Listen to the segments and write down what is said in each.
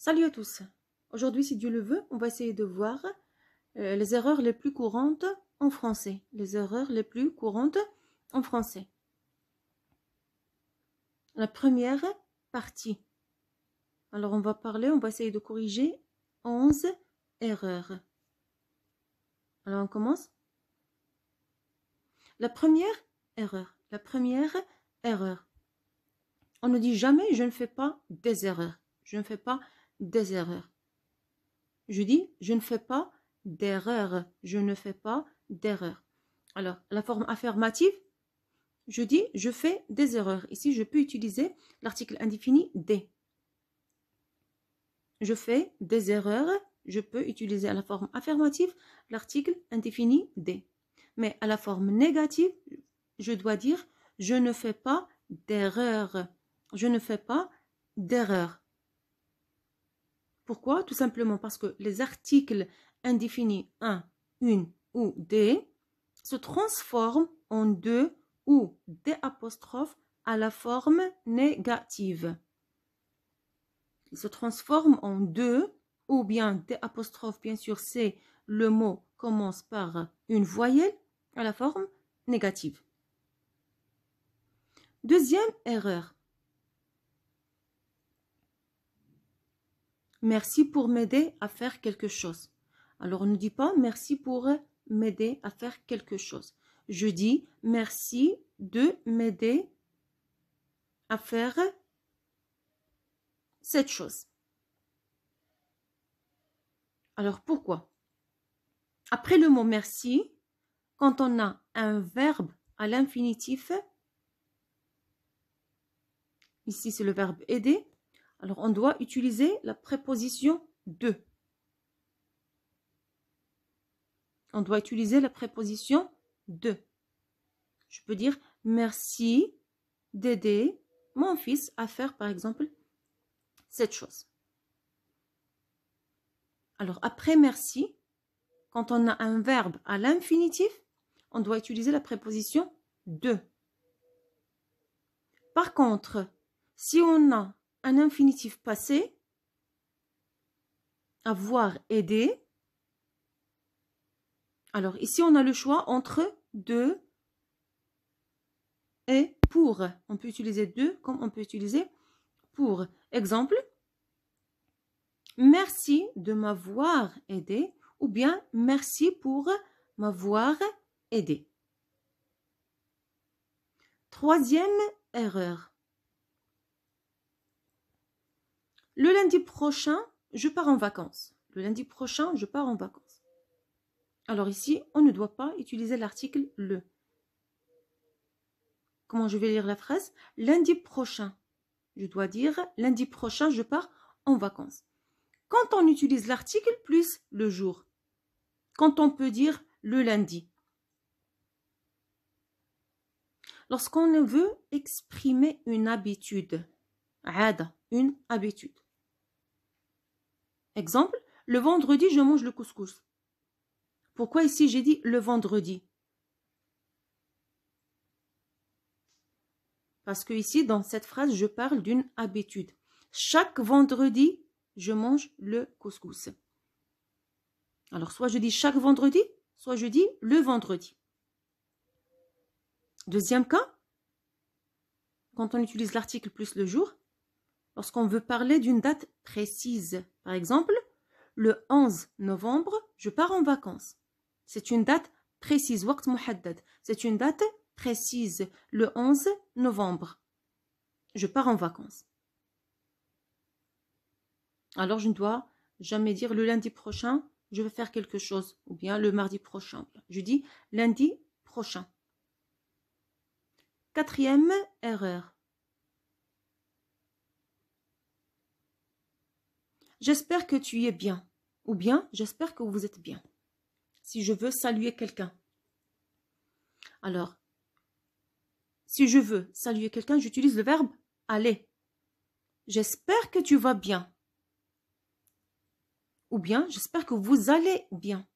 Salut à tous. Aujourd'hui, si Dieu le veut, on va essayer de voir les erreurs les plus courantes en français. Les erreurs les plus courantes en français. La première partie. Alors, on va essayer de corriger 11 erreurs. Alors, on commence. La première erreur. On ne dit jamais je ne fais pas des erreurs. Je ne fais pas des erreurs. Je dis je ne fais pas d'erreur. Je ne fais pas d'erreur. Alors, la forme affirmative, je dis je fais des erreurs. Ici, je peux utiliser l'article indéfini des. Je fais des erreurs. Je peux utiliser à la forme affirmative l'article indéfini des. Mais à la forme négative, je dois dire je ne fais pas d'erreur. Je ne fais pas d'erreur. Pourquoi? Tout simplement parce que les articles indéfinis un, une ou des se transforment en de ou des apostrophes à la forme négative. Ils se transforment en de ou bien des apostrophes, bien sûr, c'est le mot commence par une voyelle à la forme négative. Deuxième erreur. Merci pour m'aider à faire quelque chose. Alors, on ne dit pas merci pour m'aider à faire quelque chose. Je dis merci de m'aider à faire cette chose. Alors, pourquoi? Après le mot merci, quand on a un verbe à l'infinitif, ici c'est le verbe aider, alors on doit utiliser la préposition de. On doit utiliser la préposition de. Je peux dire merci d'aider mon fils à faire, par exemple, cette chose. Alors, après merci, quand on a un verbe à l'infinitif, on doit utiliser la préposition de. Par contre, si on a un infinitif passé, avoir aidé, alors ici on a le choix entre de et pour. On peut utiliser de comme on peut utiliser pour. Exemple, merci de m'avoir aidé ou bien merci pour m'avoir aidé. Troisième erreur. Le lundi prochain, je pars en vacances. Le lundi prochain, je pars en vacances. Alors ici, on ne doit pas utiliser l'article le. Comment je vais lire la phrase? Lundi prochain. Je dois dire lundi prochain, je pars en vacances. Quand on utilise l'article plus le jour. Quand on peut dire le lundi. Lorsqu'on veut exprimer une habitude. Une habitude. Exemple, le vendredi, je mange le couscous. Pourquoi ici j'ai dit le vendredi? Parce que ici, dans cette phrase, je parle d'une habitude. Chaque vendredi, je mange le couscous. Alors, soit je dis chaque vendredi, soit je dis le vendredi. Deuxième cas, quand on utilise l'article plus le jour, lorsqu'on veut parler d'une date précise. Par exemple, le 11 novembre, je pars en vacances. C'est une date précise. وقت محدد. C'est une date précise. Le 11 novembre, je pars en vacances. Alors, je ne dois jamais dire le lundi prochain, je vais faire quelque chose. Ou bien le mardi prochain. Je dis lundi prochain. Quatrième erreur. J'espère que tu es bien. Ou bien, j'espère que vous êtes bien. Si je veux saluer quelqu'un. Alors, si je veux saluer quelqu'un, j'utilise le verbe aller. J'espère que tu vas bien. Ou bien, j'espère que vous allez bien.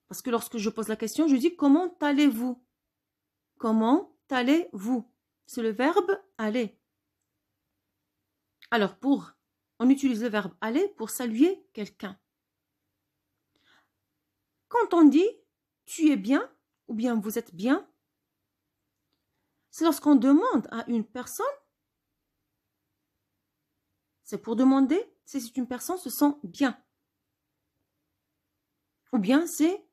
Parce que lorsque je pose la question, je dis comment allez-vous? Comment allez-vous? C'est le verbe aller. Alors, pour On utilise le verbe aller pour saluer quelqu'un. Quand on dit tu es bien ou bien vous êtes bien, c'est lorsqu'on demande à une personne, c'est pour demander si une personne se sent bien. Ou bien c'est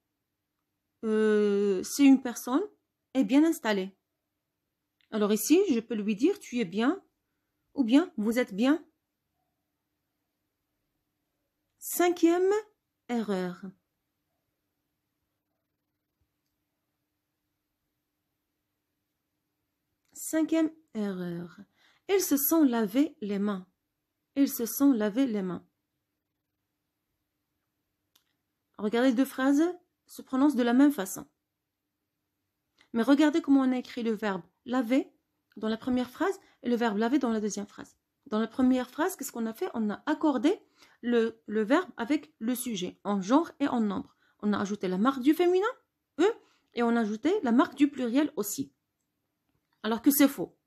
si une personne est bien installée. Alors ici, je peux lui dire tu es bien ou bien vous êtes bien. 5e erreur. Cinquième erreur. Ils se sont lavé les mains. Ils se sont lavé les mains. Regardez, les deux phrases se prononcent de la même façon. Mais regardez comment on a écrit le verbe laver dans la première phrase et le verbe laver dans la deuxième phrase. Dans la première phrase, qu'est-ce qu'on a fait? On a accordé le verbe avec le sujet, en genre et en nombre. On a ajouté la marque du féminin, eux, et on a ajouté la marque du pluriel aussi. Alors que c'est faux.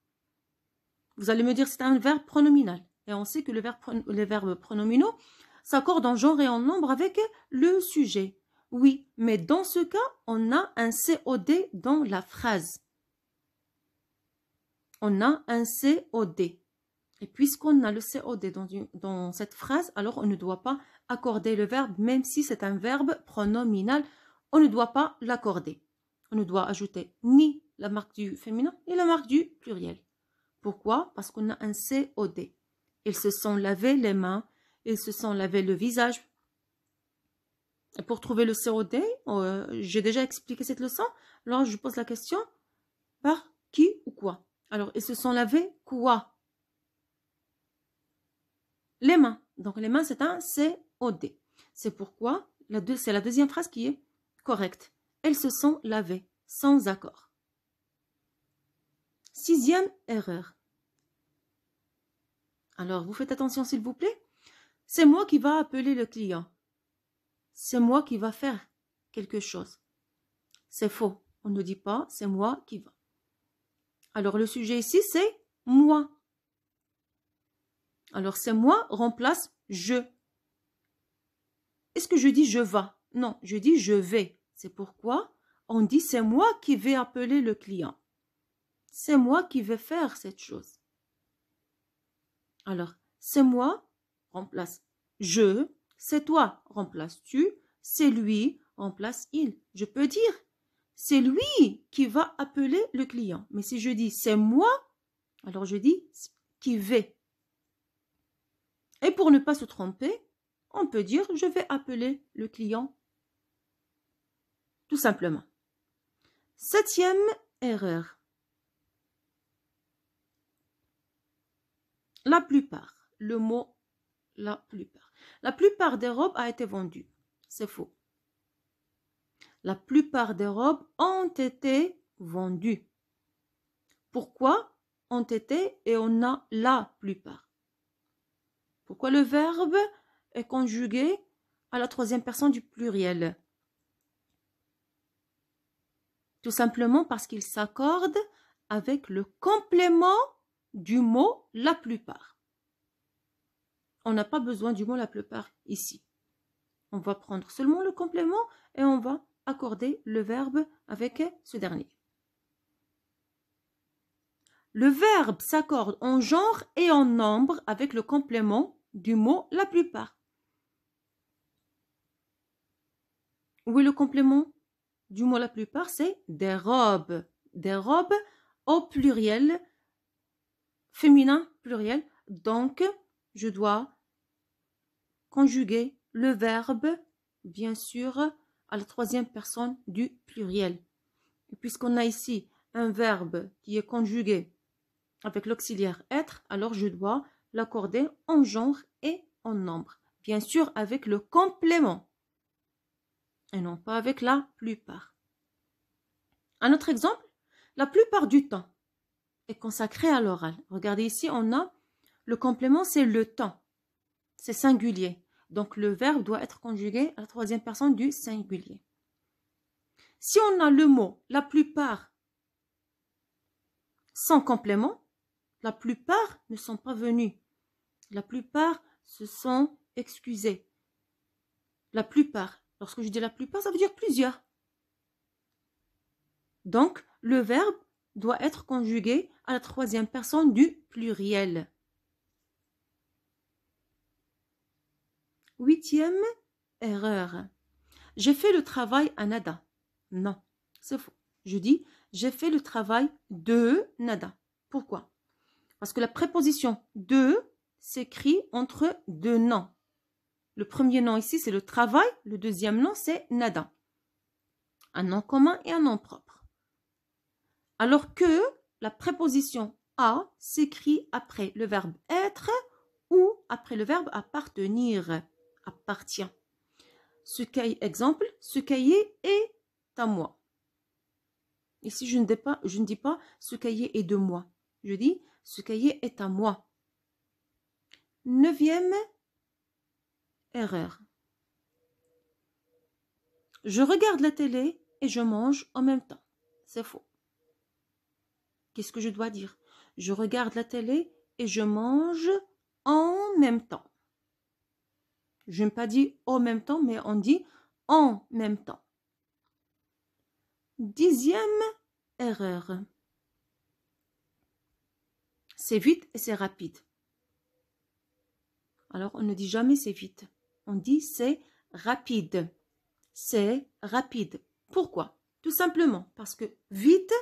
Vous allez me dire que c'est un verbe pronominal. Et on sait que les verbes pronominaux s'accordent en genre et en nombre avec le sujet. Oui, mais dans ce cas, on a un COD dans la phrase. On a un COD. Et puisqu'on a le COD dans cette phrase, alors on ne doit pas accorder le verbe, même si c'est un verbe pronominal, on ne doit pas l'accorder. On ne doit ajouter ni la marque du féminin, ni la marque du pluriel. Pourquoi? Parce qu'on a un COD. Ils se sont lavé les mains, ils se sont lavé le visage. Et pour trouver le COD, j'ai déjà expliqué cette leçon. Alors, je pose la question, par qui ou quoi? Alors, ils se sont lavés quoi? Les mains. Donc, les mains, c'est un COD. C'est pourquoi c'est la deuxième phrase qui est correcte. Elles se sont lavées, sans accord. 6e erreur. Alors, vous faites attention, s'il vous plaît. C'est moi qui va appeler le client. C'est moi qui va faire quelque chose. C'est faux. On ne dit pas c'est moi qui va. Alors, le sujet ici, c'est moi. Alors, c'est moi remplace je. Est-ce que je dis je vas? Non, je dis je vais. C'est pourquoi on dit c'est moi qui vais appeler le client. C'est moi qui vais faire cette chose. Alors, c'est moi remplace je. C'est toi remplace tu. C'est lui remplace il. Je peux dire c'est lui qui va appeler le client. Mais si je dis c'est moi, alors je dis qui vais. Et pour ne pas se tromper, on peut dire je vais appeler le client. Tout simplement. 7e erreur. La plupart. Le mot la plupart. La plupart des robes a été vendue. C'est faux. La plupart des robes ont été vendues. Pourquoi ont été et on a la plupart? Pourquoi le verbe est conjugué à la troisième personne du pluriel? Tout simplement parce qu'il s'accorde avec le complément du mot la plupart. On n'a pas besoin du mot la plupart ici. On va prendre seulement le complément et on va accorder le verbe avec ce dernier. Le verbe s'accorde en genre et en nombre avec le complément du mot la plupart. Où est le complément du mot la plupart? C'est des robes. Des robes au pluriel, féminin pluriel. Donc, je dois conjuguer le verbe, bien sûr, à la troisième personne du pluriel. Et puisqu'on a ici un verbe qui est conjugué avec l'auxiliaire être, alors je dois l'accorder en genre et en nombre. Bien sûr, avec le complément et non pas avec la plupart. Un autre exemple, la plupart du temps est consacré à l'oral. Regardez ici, on a le complément, c'est le temps. C'est singulier. Donc, le verbe doit être conjugué à la troisième personne du singulier. Si on a le mot la plupart sans complément, la plupart ne sont pas venus. La plupart se sont excusés. La plupart. Lorsque je dis la plupart, ça veut dire plusieurs. Donc, le verbe doit être conjugué à la troisième personne du pluriel. 8e erreur. J'ai fait le travail à nada. Non, c'est faux. Je dis, j'ai fait le travail de nada. Pourquoi? Parce que la préposition de s'écrit entre deux noms. Le premier nom ici, c'est le travail. Le deuxième nom, c'est nada. Un nom commun et un nom propre. Alors que la préposition à s'écrit après le verbe être ou après le verbe appartenir, appartient. Exemple, ce cahier est à moi. Ici, je ne dis pas ce cahier est de moi. Je dis ce cahier est à moi. 9e erreur. Je regarde la télé et je mange en même temps. C'est faux. Qu'est-ce que je dois dire? Je regarde la télé et je mange en même temps. Je n'ai pas dit au même temps, mais on dit en même temps. 10e erreur. C'est vite et c'est rapide. Alors, on ne dit jamais c'est vite. On dit c'est rapide. C'est rapide. Pourquoi? Tout simplement parce que vite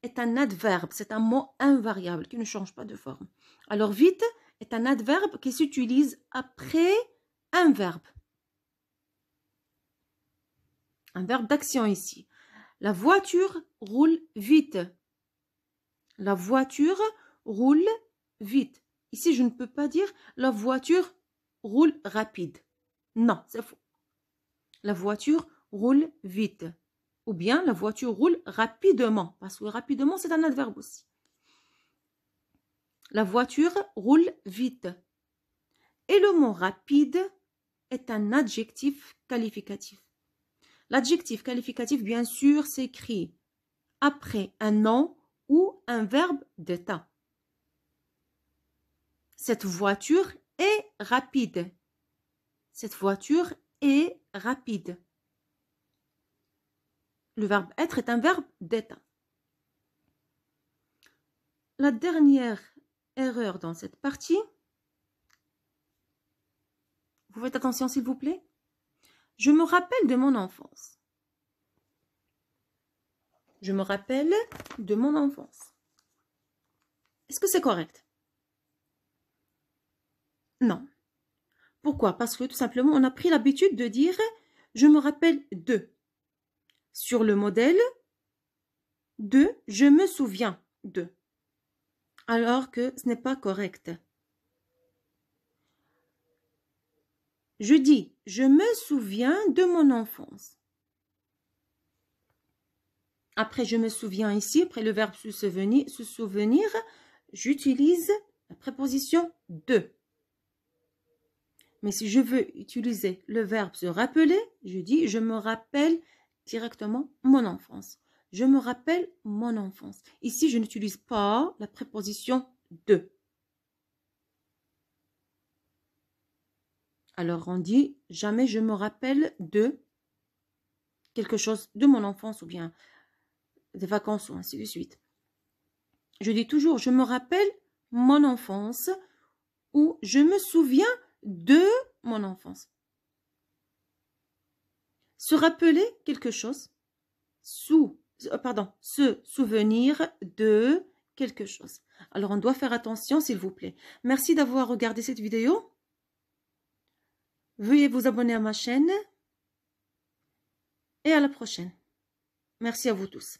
est un adverbe. C'est un mot invariable qui ne change pas de forme. Alors, vite est un adverbe qui s'utilise après un verbe. Un verbe d'action ici. La voiture roule vite. La voiture roule vite. Ici, je ne peux pas dire la voiture roule rapide. Non, c'est faux. La voiture roule vite. Ou bien la voiture roule rapidement. Parce que rapidement, c'est un adverbe aussi. La voiture roule vite. Et le mot rapide est un adjectif qualificatif. L'adjectif qualificatif, bien sûr, s'écrit après un nom ou un verbe d'état. Cette voiture est rapide. Cette voiture est rapide. Le verbe être est un verbe d'état. La dernière erreur dans cette partie, vous faites attention s'il vous plaît. Je me rappelle de mon enfance. Je me rappelle de mon enfance. Est-ce que c'est correct? Non. Pourquoi? Parce que tout simplement, on a pris l'habitude de dire « je me rappelle de ». Sur le modèle de « je me souviens de ». Alors que ce n'est pas correct. Je dis « je me souviens de mon enfance ». Après « je me souviens » ici, après le verbe se souvenir, j'utilise la préposition « de ». Mais si je veux utiliser le verbe se rappeler, je dis « je me rappelle directement mon enfance ». Je me rappelle mon enfance. Ici, je n'utilise pas la préposition « de ». Alors, on dit « jamais je me rappelle de quelque chose de mon enfance » ou bien des vacances ou ainsi de suite. Je dis toujours « je me rappelle mon enfance » ou « je me souviens de mon enfance ». Se rappeler quelque chose, se souvenir de quelque chose. Alors, on doit faire attention, s'il vous plaît. Merci d'avoir regardé cette vidéo. Veuillez vous abonner à ma chaîne. Et à la prochaine. Merci à vous tous.